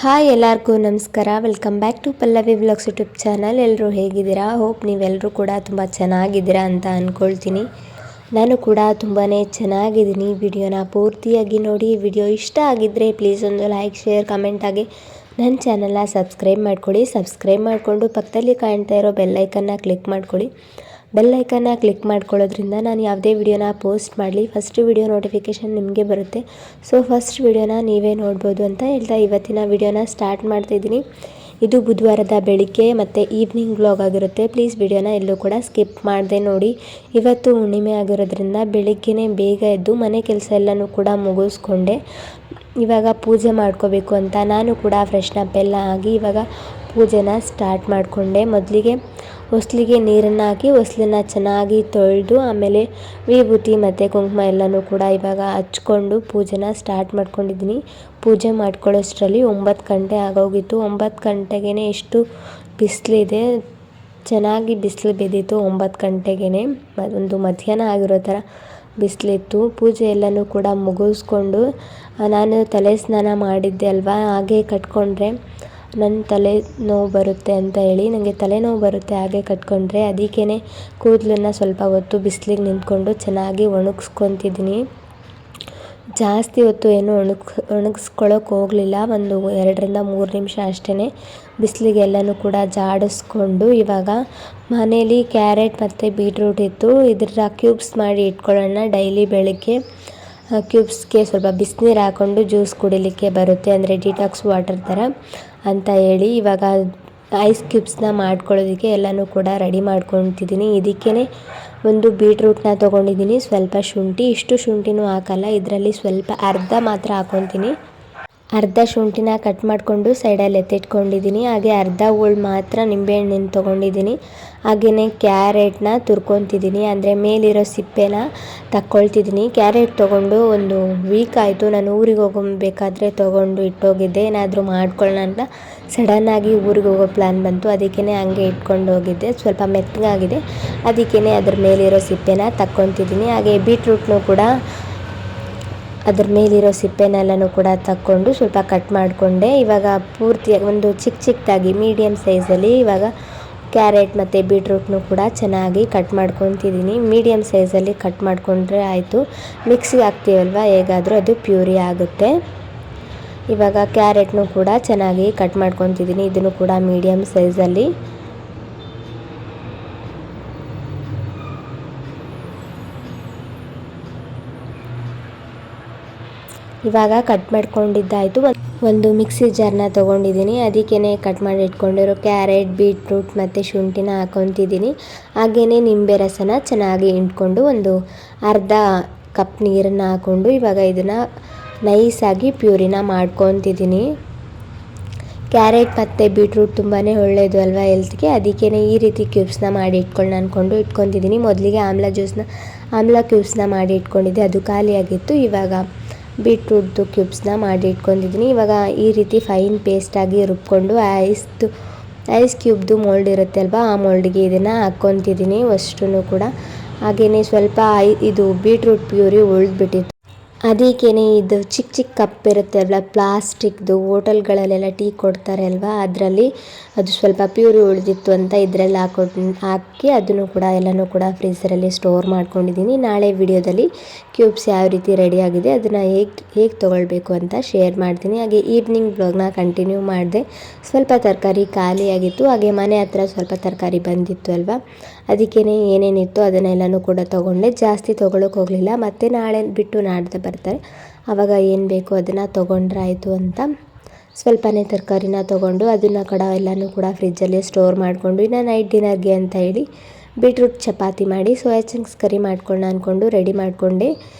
Hi ಎಲ್ಲರಿಗೂ ನಮಸ್ಕಾರ. Welcome back to Pallavi vlogs YouTube channel. ಎಲ್ಲರೂ ಹೇಗಿದ್ದೀರಾ? ಹೋಪ್ ನೀವೆಲ್ಲರೂ ಕೂಡ ತುಂಬ ಚೆನ್ನಾಗಿದ್ದೀರಾ ಅಂತ ಅಂದ್ಕೊಳ್ತೀನಿ. ನಾನು ಕೂಡ ತುಂಬಾ ಚೆನ್ನಾಗಿದ್ದೀನಿ. ವಿಡಿಯೋನ ಪೂರ್ತಿಯಾಗಿ ನೋಡಿ. ವಿಡಿಯೋ ಇಷ್ಟ ಆಗಿದ್ದರೆ ಪ್ಲೀಸ್ ಒಂದು ಲೈಕ್, ಶೇರ್, ಕಮೆಂಟ್ ಆಗಿ ನನ್ನ ಚಾನಲ್ನ ಸಬ್ಸ್ಕ್ರೈಬ್ ಮಾಡ್ಕೊಳ್ಳಿ. ಸಬ್ಸ್ಕ್ರೈಬ್ ಮಾಡಿಕೊಂಡು ಪಕ್ಕದಲ್ಲಿ ಕಾಣ್ತಾ ಇರೋ ಬೆಲ್ಲೈಕನ್ನ ಕ್ಲಿಕ್ ಮಾಡ್ಕೊಳ್ಳಿ. ಬೆಲ್ಲೈಕನ್ನ ಕ್ಲಿಕ್ ಮಾಡ್ಕೊಳ್ಳೋದ್ರಿಂದ ನಾನು ಯಾವುದೇ ವಿಡಿಯೋನ ಪೋಸ್ಟ್ ಮಾಡಲಿ ಫಸ್ಟ್ ವಿಡಿಯೋ ನೋಟಿಫಿಕೇಷನ್ ನಿಮಗೆ ಬರುತ್ತೆ. ಸೊ ಫಸ್ಟ್ ವಿಡಿಯೋನ ನೀವೇ ನೋಡ್ಬೋದು ಅಂತ ಹೇಳ್ತಾ ಇವತ್ತಿನ ವಿಡಿಯೋನ ಸ್ಟಾರ್ಟ್ ಮಾಡ್ತಾಯಿದ್ದೀನಿ. ಇದು ಬುಧವಾರದ ಬೆಳಿಗ್ಗೆ ಮತ್ತು ಈವ್ನಿಂಗ್ ವ್ಲಾಗ್ ಆಗಿರುತ್ತೆ. ಪ್ಲೀಸ್ ವಿಡಿಯೋನ ಎಲ್ಲೂ ಕೂಡ ಸ್ಕಿಪ್ ಮಾಡದೆ ನೋಡಿ. ಇವತ್ತು ಹುಣ್ಣಿಮೆ ಆಗಿರೋದ್ರಿಂದ ಬೆಳಿಗ್ಗೆನೇ ಬೇಗ ಎದ್ದು ಮನೆ ಕೆಲಸ ಎಲ್ಲನೂ ಕೂಡ ಮುಗಿಸ್ಕೊಂಡೆ. ಇವಾಗ ಪೂಜೆ ಮಾಡ್ಕೋಬೇಕು ಅಂತ ನಾನು ಕೂಡ ಫ್ರೆಶ್ನಪ್ ಎಲ್ಲ ಆಗಿ ಇವಾಗ ಪೂಜೆನ ಸ್ಟಾರ್ಟ್ ಮಾಡಿಕೊಂಡೆ. ಮೊದಲಿಗೆ ಹೊಸ್ಲಿಗೆ ನೀರನ್ನು ಹಾಕಿ ಹೊಸ್ಲನ್ನು ಚೆನ್ನಾಗಿ ತೊಳೆದು ಆಮೇಲೆ ವಿಭೂತಿ ಮತ್ತು ಕುಂಕುಮ ಎಲ್ಲನೂ ಕೂಡ ಇವಾಗ ಹಚ್ಕೊಂಡು ಪೂಜೆನ ಸ್ಟಾರ್ಟ್ ಮಾಡ್ಕೊಂಡಿದ್ದೀನಿ. ಪೂಜೆ ಮಾಡ್ಕೊಳ್ಳೋಷ್ಟರಲ್ಲಿ 9 ಗಂಟೆ ಆಗೋಗಿತ್ತು. 9 ಗಂಟೆಗೇ ಎಷ್ಟು ಬಿಸಿಲಿದೆ, ಚೆನ್ನಾಗಿ ಬಿಸಿಲು ಬಿದ್ದಿತ್ತು. 9 ಗಂಟೆಗೇ ಒಂದು ಮಧ್ಯಾಹ್ನ ಆಗಿರೋ ಥರ ಬಿಸಿಲಿತ್ತು. ಪೂಜೆ ಎಲ್ಲನೂ ಕೂಡ ಮುಗಿಸ್ಕೊಂಡು ನಾನು ತಲೆ ಸ್ನಾನ ಮಾಡಿದ್ದೆ ಅಲ್ವಾ, ಹಾಗೆ ಕಟ್ಕೊಂಡ್ರೆ ನನ್ನ ತಲೆ ನೋವು ಬರುತ್ತೆ ಅಂತ ಹೇಳಿ ನನಗೆ ತಲೆನೋವು ಬರುತ್ತೆ ಹಾಗೆ ಕಟ್ಕೊಂಡ್ರೆ. ಅದಕ್ಕೇ ಕೂದಲನ್ನು ಸ್ವಲ್ಪ ಹೊತ್ತು ಬಿಸಿಲಿಗೆ ನಿಂತ್ಕೊಂಡು ಚೆನ್ನಾಗಿ ಒಣಗಿಸ್ಕೊತಿದ್ದೀನಿ. ಜಾಸ್ತಿ ಹೊತ್ತು ಏನು ಒಣಗಿಸ್ಕೊಳ್ಳೋಕೆ ಹೋಗಲಿಲ್ಲ. ಒಂದು 2-3 ನಿಮಿಷ ಅಷ್ಟೇ ಬಿಸಿಲಿಗೆ ಎಲ್ಲನೂ ಕೂಡ ಜಾಡಿಸ್ಕೊಂಡು ಇವಾಗ ಮನೇಲಿ ಕ್ಯಾರೆಟ್ ಮತ್ತು ಬೀಟ್ರೂಟ್ ಇತ್ತು. ಇದರ ಕ್ಯೂಬ್ಸ್ ಮಾಡಿ ಇಟ್ಕೊಳ್ಳೋಣ. ಡೈಲಿ ಬೆಳಗ್ಗೆ ಕ್ಯೂಬ್ಸ್ಗೆ ಸ್ವಲ್ಪ ಬಿಸಿನೀರು ಹಾಕ್ಕೊಂಡು ಜ್ಯೂಸ್ ಕುಡಿಲಿಕ್ಕೆ ಬರುತ್ತೆ, ಅಂದರೆ ಡಿಟಾಕ್ಸ್ ವಾಟರ್ ಥರ ಅಂತ ಹೇಳಿ ಇವಾಗ ಐಸ್ ಕ್ಯೂಬ್ಸ್ನ ಮಾಡ್ಕೊಳ್ಳೋದಕ್ಕೆ ಎಲ್ಲನೂ ಕೂಡ ರೆಡಿ ಮಾಡ್ಕೊತಿದ್ದೀನಿ. ಇದಕ್ಕೇ ಒಂದು ಬೀಟ್ರೂಟ್ನ ತೊಗೊಂಡಿದ್ದೀನಿ, ಸ್ವಲ್ಪ ಶುಂಠಿ, ಇಷ್ಟು ಶುಂಠಿನೂ ಹಾಕಲ್ಲ, ಇದರಲ್ಲಿ ಸ್ವಲ್ಪ ಅರ್ಧ ಮಾತ್ರ ಹಾಕ್ಕೊತೀನಿ. ಅರ್ಧ ಶುಂಠಿನ ಕಟ್ ಮಾಡಿಕೊಂಡು ಸೈಡಲ್ಲಿ ಎತ್ತಿಟ್ಕೊಂಡಿದ್ದೀನಿ. ಹಾಗೆ ಅರ್ಧ ಹೋಳು ಮಾತ್ರ ನಿಂಬೆಹಣ್ಣಿನ ತೊಗೊಂಡಿದ್ದೀನಿ. ಹಾಗೆಯೇ ಕ್ಯಾರೆಟ್ನ ತುರ್ಕೊತಿದ್ದೀನಿ, ಅಂದರೆ ಮೇಲಿರೋ ಸಿಪ್ಪೆನ ತಕ್ಕೊಳ್ತಿದ್ದೀನಿ. ಕ್ಯಾರೆಟ್ ತೊಗೊಂಡು ಒಂದು ವೀಕ್ ಆಯಿತು. ನಾನು ಊರಿಗೆ ಹೋಗಬೇಕಾದ್ರೆ ತೊಗೊಂಡು ಇಟ್ಟೋಗಿದ್ದೆ, ಏನಾದರೂ ಮಾಡ್ಕೊಳ್ಳೋಣ ಅಂತ. ಸಡನ್ನಾಗಿ ಊರಿಗೆ ಹೋಗೋ ಪ್ಲ್ಯಾನ್ ಬಂತು, ಅದಕ್ಕೇ ಹಂಗೆ ಇಟ್ಕೊಂಡು ಹೋಗಿದ್ದೆ. ಸ್ವಲ್ಪ ಮೆತ್ತಗಾಗಿದೆ, ಅದಕ್ಕೇ ಅದ್ರ ಮೇಲಿರೋ ಸಿಪ್ಪೆನ ತಕ್ಕೊತಿದ್ದೀನಿ. ಹಾಗೆ ಬೀಟ್ರೂಟ್ನೂ ಕೂಡ ಅದ್ರ ಮೇಲಿರೋ ಸಿಪ್ಪೆನೆಲ್ಲನೂ ಕೂಡ ತಕ್ಕೊಂಡು ಸ್ವಲ್ಪ ಕಟ್ ಮಾಡಿಕೊಂಡೆ. ಇವಾಗ ಪೂರ್ತಿಯಾಗಿ ಒಂದು ಚಿಕ್ಕದಾಗಿ ಮೀಡಿಯಮ್ ಸೈಜಲ್ಲಿ ಇವಾಗ ಕ್ಯಾರೆಟ್ ಮತ್ತು ಬೀಟ್ರೂಟ್ನೂ ಕೂಡ ಚೆನ್ನಾಗಿ ಕಟ್ ಮಾಡ್ಕೊತಿದ್ದೀನಿ. ಮೀಡಿಯಮ್ ಸೈಜಲ್ಲಿ ಕಟ್ ಮಾಡಿಕೊಂಡ್ರೆ ಆಯಿತು. ಮಿಕ್ಸಿಗೆ ಹಾಕ್ತೀವಲ್ವ, ಹೇಗಾದರೂ ಅದು ಪ್ಯೂರಿ ಆಗುತ್ತೆ. ಇವಾಗ ಕ್ಯಾರೆಟ್ನೂ ಕೂಡ ಚೆನ್ನಾಗಿ ಕಟ್ ಮಾಡ್ಕೊತಿದ್ದೀನಿ, ಇದನ್ನು ಕೂಡ ಮೀಡಿಯಮ್ ಸೈಜಲ್ಲಿ. ಇವಾಗ ಕಟ್ ಮಾಡ್ಕೊಂಡಿದ್ದಾಯಿತು. ಒಂದು ಮಿಕ್ಸಿ ಜಾರ್ನ ತೊಗೊಂಡಿದ್ದೀನಿ, ಅದಕ್ಕೇ ಕಟ್ ಮಾಡಿ ಇಟ್ಕೊಂಡಿರೋ ಕ್ಯಾರೆಟ್, ಬೀಟ್ರೂಟ್ ಮತ್ತು ಶುಂಠಿನ ಹಾಕ್ಕೊತಿದ್ದೀನಿ. ಹಾಗೆಯೇ ನಿಂಬೆ ರಸನ ಚೆನ್ನಾಗಿ ಹಿಂಡ್ಕೊಂಡು ಒಂದು ಅರ್ಧ ಕಪ್ ನೀರನ್ನು ಹಾಕ್ಕೊಂಡು ಇವಾಗ ಇದನ್ನು ನೈಸಾಗಿ ಪ್ಯೂರಿನ ಮಾಡ್ಕೊತಿದ್ದೀನಿ. ಕ್ಯಾರೆಟ್ ಮತ್ತು ಬೀಟ್ರೂಟ್ ತುಂಬಾ ಒಳ್ಳೆಯದು ಅಲ್ವಾ ಹೆಲ್ತ್ಗೆ, ಅದಕ್ಕೇ ಈ ರೀತಿ ಕ್ಯೂಬ್ಸ್ನ ಮಾಡಿ ಇಟ್ಕೊತಿದ್ದೀನಿ. ಮೊದಲಿಗೆ ಆಮ್ಲ ಕ್ಯೂಬ್ಸ್ನ ಮಾಡಿ ಇಟ್ಕೊಂಡಿದ್ದೆ, ಅದು ಖಾಲಿಯಾಗಿತ್ತು. ಇವಾಗ ಬೀಟ್ರೂಟ್ದು ಕ್ಯೂಬ್ಸ್ನ ಮಾಡಿ ಇಟ್ಕೊತಿದ್ದೀನಿ. ಇವಾಗ ಈ ರೀತಿ ಫೈನ್ ಪೇಸ್ಟಾಗಿ ರುಬ್ಕೊಂಡು ಐಸ್ ಕ್ಯೂಬ್ದು ಮೋಲ್ಡ್ ಇರುತ್ತೆ ಅಲ್ವಾ, ಆ ಮೋಲ್ಡಿಗೆ ಇದನ್ನು ಹಾಕ್ಕೊತಿದ್ದೀನಿ ಅಷ್ಟೂ ಕೂಡ. ಹಾಗೆಯೇ ಸ್ವಲ್ಪ ಇದು ಬೀಟ್ರೂಟ್ ಪ್ಯೂರಿ ಉಳಿದ್ಬಿಟ್ಟಿತ್ತು, ಅದಕ್ಕೇ ಇದು ಚಿಕ್ಕ ಕಪ್ ಇರುತ್ತೆ ಅಲ್ವ ಪ್ಲಾಸ್ಟಿಕ್ದು, ಹೋಟೆಲ್ಗಳಲ್ಲೆಲ್ಲ ಟೀ ಕೊಡ್ತಾರೆ ಅಲ್ವಾ, ಅದರಲ್ಲಿ ಅದು ಸ್ವಲ್ಪ ಪ್ಯೂರಿ ಉಳಿದಿತ್ತು ಅಂತ ಇದರಲ್ಲಿ ಹಾಕಿ ಅದನ್ನು ಕೂಡ ಎಲ್ಲನೂ ಕೂಡ ಫ್ರೀಝರಲ್ಲಿ ಸ್ಟೋರ್ ಮಾಡ್ಕೊಂಡಿದ್ದೀನಿ. ನಾಳೆ ವಿಡಿಯೋದಲ್ಲಿ ಕ್ಯೂಬ್ಸ್ ಯಾವ ರೀತಿ ರೆಡಿಯಾಗಿದೆ ಅದನ್ನು ಹೇಗೆ ತೊಗೊಳ್ಬೇಕು ಅಂತ ಶೇರ್ ಮಾಡ್ತೀನಿ. ಹಾಗೆ ಈವ್ನಿಂಗ್ ಬ್ಲಾಗ್ನ ಕಂಟಿನ್ಯೂ ಮಾಡಿದೆ. ಸ್ವಲ್ಪ ತರಕಾರಿ ಖಾಲಿಯಾಗಿತ್ತು, ಹಾಗೆ ಮನೆ ಹತ್ರ ಸ್ವಲ್ಪ ತರಕಾರಿ ಬಂದಿತ್ತು ಅಲ್ವಾ, ಅದಕ್ಕೇ ಏನೇನಿತ್ತು ಅದನ್ನೆಲ್ಲನೂ ಕೂಡ ತೊಗೊಂಡೆ. ಜಾಸ್ತಿ ತೊಗೊಳಕ್ಕೆ ಹೋಗಲಿಲ್ಲ, ಮತ್ತು ನಾಳೆ ಬಿಟ್ಟು ನಾಡ್ದು ಬರ್ತಾರೆ, ಆವಾಗ ಏನು ಬೇಕು ಅದನ್ನು ತೊಗೊಂಡ್ರೆ ಆಯಿತು ಅಂತ ಸ್ವಲ್ಪನೇ ತರಕಾರಿನ ತೊಗೊಂಡು ಅದನ್ನು ಎಲ್ಲನೂ ಕೂಡ ಫ್ರಿಜ್ಜಲ್ಲಿ ಸ್ಟೋರ್ ಮಾಡಿಕೊಂಡು ಇನ್ನು ನೈಟ್ ಡಿನ್ನರ್ಗೆ ಅಂತ ಹೇಳಿ ಬೀಟ್ರೂಟ್ ಚಪಾತಿ ಮಾಡಿ ಸೋಯಾ ಚಂಕ್ಸ್ ಕರಿ ಮಾಡ್ಕೊಂಡು ಅಂದ್ಕೊಂಡು ರೆಡಿ ಮಾಡಿಕೊಂಡೆ.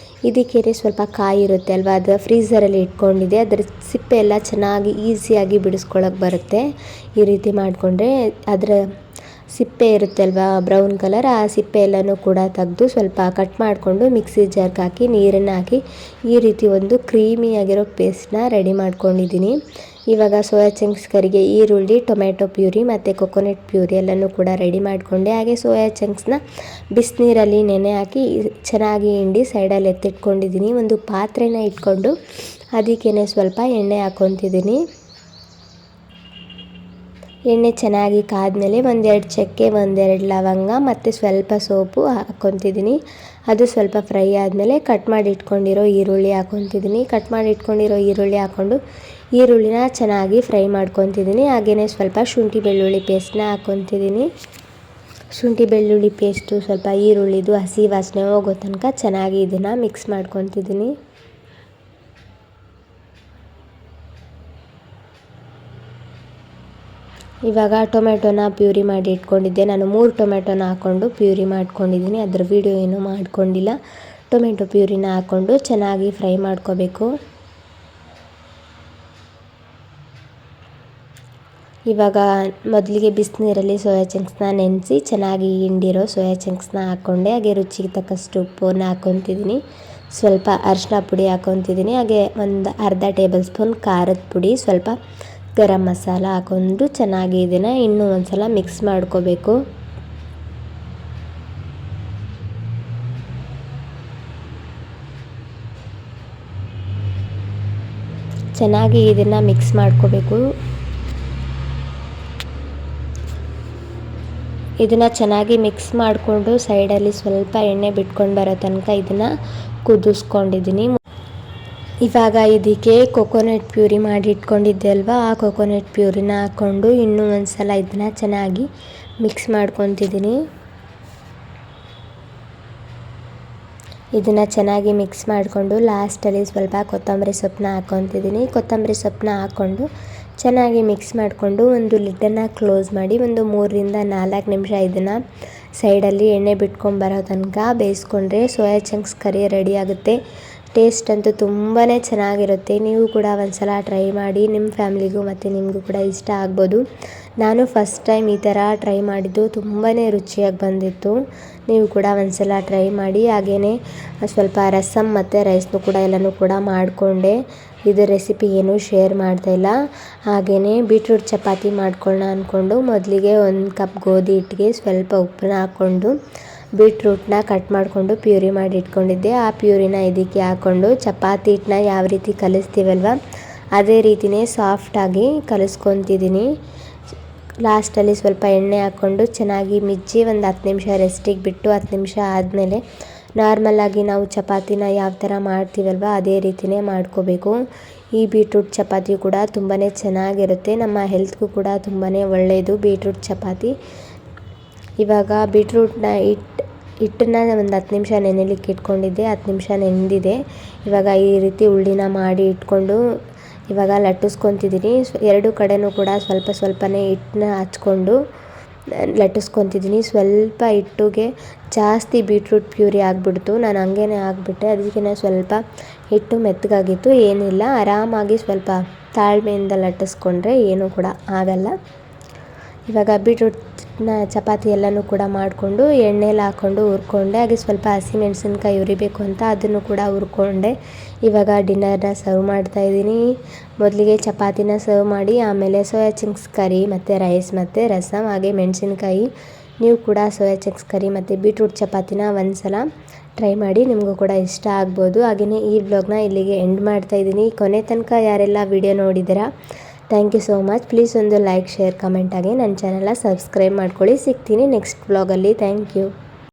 ಇದಕ್ಕೆ ಸ್ವಲ್ಪ ಕಾಯಿ ಇರುತ್ತೆ ಅಲ್ವಾ, ಅದು ಫ್ರೀಝರಲ್ಲಿ ಇಟ್ಕೊಂಡಿದ್ದೆ. ಅದರ ಸಿಪ್ಪೆ ಎಲ್ಲ ಚೆನ್ನಾಗಿ ಈಸಿಯಾಗಿ ಬಿಡಿಸ್ಕೊಳ್ಳೋಕೆ ಬರುತ್ತೆ. ಈ ರೀತಿ ಮಾಡಿಕೊಂಡ್ರೆ ಅದರ ಸಿಪ್ಪೆ ಇರುತ್ತೆ ಅಲ್ವಾ ಬ್ರೌನ್ ಕಲರ್, ಆ ಸಿಪ್ಪೆ ಎಲ್ಲನೂ ಕೂಡ ತೆಗೆದು ಸ್ವಲ್ಪ ಕಟ್ ಮಾಡಿಕೊಂಡು ಮಿಕ್ಸಿ ಜಾರ್ಗೆ ಹಾಕಿ ನೀರನ್ನು ಹಾಕಿ ಈ ರೀತಿ ಒಂದು ಕ್ರೀಮಿಯಾಗಿರೋ ಪೇಸ್ಟ್ನ ರೆಡಿ ಮಾಡ್ಕೊಂಡಿದ್ದೀನಿ. ಇವಾಗ ಸೋಯಾ ಚಂಕ್ಸ್ ಕರಿಗೆ ಈರುಳ್ಳಿ, ಟೊಮೆಟೊ ಪ್ಯೂರಿ ಮತ್ತು ಕೊಕೊನಟ್ ಪ್ಯೂರಿ ಎಲ್ಲನೂ ಕೂಡ ರೆಡಿ ಮಾಡಿಕೊಂಡೆ. ಹಾಗೆ ಸೋಯಾ ಚಂಕ್ಸ್ನ ಬಿಸಿನೀರಲ್ಲಿ ನೆನೆ ಹಾಕಿ ಚೆನ್ನಾಗಿ ಹಿಂಡಿ ಸೈಡಲ್ಲಿ ಎತ್ತಿಟ್ಕೊಂಡಿದ್ದೀನಿ. ಒಂದು ಪಾತ್ರೆನ ಇಟ್ಕೊಂಡು ಅದಕ್ಕೇ ಸ್ವಲ್ಪ ಎಣ್ಣೆ ಹಾಕ್ಕೊತಿದ್ದೀನಿ. ಎಣ್ಣೆ ಚೆನ್ನಾಗಿ ಕಾದ್ಮೇಲೆ ಒಂದೆರಡು ಚಕ್ಕೆ, ಒಂದೆರಡು ಲವಂಗ ಮತ್ತು ಸ್ವಲ್ಪ ಸೋಪು ಹಾಕ್ಕೊತಿದ್ದೀನಿ. ಅದು ಸ್ವಲ್ಪ ಫ್ರೈ ಆದಮೇಲೆ ಕಟ್ ಮಾಡಿ ಇಟ್ಕೊಂಡಿರೋ ಈರುಳ್ಳಿ ಹಾಕ್ಕೊತಿದ್ದೀನಿ. ಕಟ್ ಮಾಡಿ ಇಟ್ಕೊಂಡಿರೋ ಈರುಳ್ಳಿ ಹಾಕ್ಕೊಂಡು ಈರುಳ್ಳಿನ ಚೆನ್ನಾಗಿ ಫ್ರೈ ಮಾಡ್ಕೊತಿದ್ದೀನಿ. ಹಾಗೆಯೇ ಸ್ವಲ್ಪ ಶುಂಠಿ ಬೆಳ್ಳುಳ್ಳಿ ಪೇಸ್ಟ್ನ ಹಾಕ್ಕೊತಿದ್ದೀನಿ. ಶುಂಠಿ ಬೆಳ್ಳುಳ್ಳಿ ಪೇಸ್ಟು ಸ್ವಲ್ಪ ಈರುಳ್ಳಿದು ಹಸಿ ವಾಸನೆ ಹೋಗೋ ತನಕ ಚೆನ್ನಾಗಿ ಇದನ್ನು ಮಿಕ್ಸ್ ಮಾಡ್ಕೊತಿದ್ದೀನಿ. ಇವಾಗ ಟೊಮೆಟೊನ ಪ್ಯೂರಿ ಮಾಡಿ ಇಟ್ಕೊಂಡಿದ್ದೆ. ನಾನು 3 ಟೊಮೆಟೊನ ಹಾಕ್ಕೊಂಡು ಪ್ಯೂರಿ ಮಾಡ್ಕೊಂಡಿದ್ದೀನಿ. ಅದರ ವಿಡಿಯೋ ಏನೂ ಮಾಡ್ಕೊಂಡಿಲ್ಲ. ಟೊಮೆಟೊ ಪ್ಯೂರಿನ ಹಾಕ್ಕೊಂಡು ಚೆನ್ನಾಗಿ ಫ್ರೈ ಮಾಡ್ಕೋಬೇಕು. ಇವಾಗ ಮೊದಲಿಗೆ ಬಿಸಿನೀರಲ್ಲಿ ಸೋಯಾ ಚಂಕ್ಸ್ನ ನೆನೆಸಿ ಚೆನ್ನಾಗಿ ಹಿಂಡಿರೋ ಸೋಯಾ ಚಂಕ್ಸ್ನ ಹಾಕ್ಕೊಂಡೆ. ಹಾಗೆ ರುಚಿಗೆ ತಕ್ಕಷ್ಟು ಉಪ್ಪನ್ನು ಹಾಕ್ಕೊತಿದ್ದೀನಿ. ಸ್ವಲ್ಪ ಅರಿಶಿನ ಪುಡಿ ಹಾಕ್ಕೊತಿದ್ದೀನಿ. ಹಾಗೆ ಒಂದು ಅರ್ಧ ಟೇಬಲ್ ಸ್ಪೂನ್ ಖಾರದ ಪುಡಿ, ಸ್ವಲ್ಪ ಗರಂ ಮಸಾಲ ಹಾಕ್ಕೊಂಡು ಚೆನ್ನಾಗಿ ಇದನ್ನು ಇನ್ನೂ ಒಂದು ಸಲ ಮಿಕ್ಸ್ ಮಾಡ್ಕೋಬೇಕು. ಚೆನ್ನಾಗಿ ಇದನ್ನು ಮಿಕ್ಸ್ ಮಾಡ್ಕೋಬೇಕು. ಇದನ್ನು ಚೆನ್ನಾಗಿ ಮಿಕ್ಸ್ ಮಾಡಿಕೊಂಡು ಸೈಡಲ್ಲಿ ಸ್ವಲ್ಪ ಎಣ್ಣೆ ಬಿಟ್ಕೊಂಡು ಬರೋ ತನಕ ಇದನ್ನು ಕುದಿಸ್ಕೊಂಡಿದ್ದೀನಿ. ಇವಾಗ ಇದಕ್ಕೆ ಕೊಕೊನಟ್ ಪ್ಯೂರಿ ಮಾಡಿ ಇಟ್ಕೊಂಡಿದ್ದೆ ಅಲ್ವಾ, ಆ ಕೊಕೊನಟ್ ಪ್ಯೂರಿನ ಹಾಕ್ಕೊಂಡು ಇನ್ನೂ ಒಂದು ಸಲ ಇದನ್ನು ಚೆನ್ನಾಗಿ ಮಿಕ್ಸ್ ಮಾಡ್ಕೊತಿದ್ದೀನಿ. ಇದನ್ನು ಚೆನ್ನಾಗಿ ಮಿಕ್ಸ್ ಮಾಡಿಕೊಂಡು ಲಾಸ್ಟಲ್ಲಿ ಸ್ವಲ್ಪ ಕೊತ್ತಂಬರಿ ಸೊಪ್ಪನ್ನ ಹಾಕ್ಕೊತಿದ್ದೀನಿ. ಕೊತ್ತಂಬರಿ ಸೊಪ್ಪನ್ನ ಹಾಕ್ಕೊಂಡು ಚೆನ್ನಾಗಿ ಮಿಕ್ಸ್ ಮಾಡಿಕೊಂಡು ಒಂದು ಲಿಡ್ಡನ್ನು ಕ್ಲೋಸ್ ಮಾಡಿ ಒಂದು 3 ರಿಂದ 4 ನಿಮಿಷ ಇದನ್ನು ಸೈಡಲ್ಲಿ ಎಣ್ಣೆ ಬಿಟ್ಕೊಂಡು ಬರೋ ತನಕ ಬೇಯಿಸ್ಕೊಂಡ್ರೆ ಸೋಯಾ ಚಂಕ್ಸ್ ಕರಿ ರೆಡಿ ಆಗುತ್ತೆ. ಟೇಸ್ಟ್ ಅಂತೂ ತುಂಬಾ ಚೆನ್ನಾಗಿರುತ್ತೆ. ನೀವು ಕೂಡ ಒಂದು ಸಲ ಟ್ರೈ ಮಾಡಿ. ನಿಮ್ಮ ಫ್ಯಾಮ್ಲಿಗೂ ಮತ್ತು ನಿಮಗೂ ಕೂಡ ಇಷ್ಟ ಆಗ್ಬೋದು. ನಾನು ಫಸ್ಟ್ ಟೈಮ್ ಈ ಥರ ಟ್ರೈ ಮಾಡಿದ್ದು, ತುಂಬಾ ರುಚಿಯಾಗಿ ಬಂದಿತ್ತು. ನೀವು ಕೂಡ ಒಂದು ಸಲ ಟ್ರೈ ಮಾಡಿ. ಹಾಗೆಯೇ ಸ್ವಲ್ಪ ರಸಮ್ ಮತ್ತು ರೈಸ್ನು ಕೂಡ ಎಲ್ಲನೂ ಕೂಡ ಮಾಡಿಕೊಂಡೆ. ಇದು ರೆಸಿಪಿ ಏನೂ ಶೇರ್ ಮಾಡ್ತಾಯಿಲ್ಲ. ಹಾಗೆಯೇ ಬೀಟ್ರೂಟ್ ಚಪಾತಿ ಮಾಡ್ಕೊಳ್ಳೋಣ ಅಂದ್ಕೊಂಡು ಮೊದಲಿಗೆ 1 ಕಪ್ ಗೋಧಿ ಹಿಟ್ಟಿಗೆ ಸ್ವಲ್ಪ ಉಪ್ಪನ್ನ ಹಾಕ್ಕೊಂಡು ಬೀಟ್ರೂಟ್ನ ಕಟ್ ಮಾಡಿಕೊಂಡು ಪ್ಯೂರಿ ಮಾಡಿ ಇಟ್ಕೊಂಡಿದ್ದೆ. ಆ ಪ್ಯೂರಿನ ಇದಕ್ಕೆ ಹಾಕ್ಕೊಂಡು ಚಪಾತಿ ಹಿಟ್ಟನ್ನ ಯಾವ ರೀತಿ ಕಲಿಸ್ತೀವಲ್ವ ಅದೇ ರೀತಿಯೇ ಸಾಫ್ಟಾಗಿ ಕಲಿಸ್ಕೊತಿದ್ದೀನಿ. ಲಾಸ್ಟಲ್ಲಿ ಸ್ವಲ್ಪ ಎಣ್ಣೆ ಹಾಕ್ಕೊಂಡು ಚೆನ್ನಾಗಿ ಮಿಜ್ಜಿ ಒಂದು 10 ನಿಮಿಷ ರೆಸ್ಟಿಗೆ ಬಿಟ್ಟು 10 ನಿಮಿಷ ಆದಮೇಲೆ ನಾರ್ಮಲಾಗಿ ನಾವು ಚಪಾತಿನ ಯಾವ ಥರ ಮಾಡ್ತೀವಲ್ವ ಅದೇ ರೀತಿಯೇ ಮಾಡ್ಕೋಬೇಕು. ಈ ಬೀಟ್ರೂಟ್ ಚಪಾತಿ ಕೂಡ ತುಂಬಾ ಚೆನ್ನಾಗಿರುತ್ತೆ. ನಮ್ಮ ಹೆಲ್ತ್ಗೂ ಕೂಡ ತುಂಬಾ ಒಳ್ಳೆಯದು ಬೀಟ್ರೂಟ್ ಚಪಾತಿ. ಇವಾಗ ಬೀಟ್ರೂಟ್ನ ಹಿಟ್ಟನ್ನ ಒಂದು 10 ನಿಮಿಷ ನೆನೆಲಿಕ್ಕೆ ಇಟ್ಕೊಂಡಿದ್ದೆ. 10 ನಿಮಿಷ ನೆಂದಿದೆ. ಇವಾಗ ಈ ರೀತಿ ಉಳ್ಳಿನ ಮಾಡಿ ಇಟ್ಕೊಂಡು ಇವಾಗ ಲಟ್ಟಿಸ್ಕೊತಿದ್ದೀನಿ. 2 ಕಡೆನೂ ಕೂಡ ಸ್ವಲ್ಪ ಸ್ವಲ್ಪನೇ ಹಿಟ್ಟನ್ನ ಹಚ್ಕೊಂಡು ಲಟ್ಟಿಸ್ಕೊತಿದ್ದೀನಿ. ಸ್ವಲ್ಪ ಹಿಟ್ಟಿಗೆ ಜಾಸ್ತಿ ಬೀಟ್ರೂಟ್ ಪ್ಯೂರಿ ಆಗಿಬಿಡ್ತು. ನಾನು ಹಂಗೇ ಆಗಿಬಿಟ್ಟೆ. ಅದಕ್ಕೆ ಸ್ವಲ್ಪ ಹಿಟ್ಟು ಮೆತ್ತಗಾಗಿತ್ತು. ಏನಿಲ್ಲ, ಆರಾಮಾಗಿ ಸ್ವಲ್ಪ ತಾಳ್ಮೆಯಿಂದ ಲಟ್ಟಿಸ್ಕೊಂಡ್ರೆ ಏನೂ ಕೂಡ ಆಗಲ್ಲ. ಇವಾಗ ಬೀಟ್ರೂಟ್ನ ಚಪಾತಿ ಎಲ್ಲನೂ ಕೂಡ ಮಾಡಿಕೊಂಡು ಎಣ್ಣೆಲಿ ಹಾಕ್ಕೊಂಡು ಹುರ್ಕೊಂಡೆ. ಹಾಗೆ ಸ್ವಲ್ಪ ಹಸಿಮೆಣಸಿನ್ಕಾಯಿ ಉರಿಬೇಕು ಅಂತ ಅದನ್ನು ಕೂಡ ಹುರ್ಕೊಂಡೆ. ಇವಾಗ ಡಿನ್ನರ್ನ ಸರ್ವ್ ಮಾಡ್ತಾಯಿದ್ದೀನಿ. ಮೊದಲಿಗೆ ಚಪಾತಿನ ಸರ್ವ್ ಮಾಡಿ ಆಮೇಲೆ ಸೋಯಾ ಚಂಕ್ಸ್ ಕರಿ ಮತ್ತು ರೈಸ್ ಮತ್ತು ರಸಮ್ ಹಾಗೆ ಮೆಣಸಿನ್ಕಾಯಿ. ನೀವು ಕೂಡ ಸೋಯಾ ಚಂಕ್ಸ್ ಕರಿ ಮತ್ತು ಬೀಟ್ರೂಟ್ ಚಪಾತಿನ ಒಂದು ಸಲ ಟ್ರೈ ಮಾಡಿ. ನಿಮಗೂ ಕೂಡ ಇಷ್ಟ ಆಗ್ಬೋದು. ಹಾಗೆಯೇ ಈ ವ್ಲಾಗ್ನ ಇಲ್ಲಿಗೆ ಎಂಡ್ ಮಾಡ್ತಾಯಿದ್ದೀನಿ. ಕೊನೆ ತನಕ ಯಾರೆಲ್ಲ ವಿಡಿಯೋ ನೋಡಿದ್ದೀರಾ thank you so much. Please ಒಂದು ಲೈಕ್, ಶೇರ್, ಕಮೆಂಟ್ ಆಗಿ ನನ್ನ ಚಾನಲ್ನ ಸಬ್ಸ್ಕ್ರೈಬ್ ಮಾಡ್ಕೊಳ್ಳಿ. ಸಿಗ್ತೀನಿ ನೆಕ್ಸ್ಟ್ ವ್ಲಾಗಲ್ಲಿ. Thank you.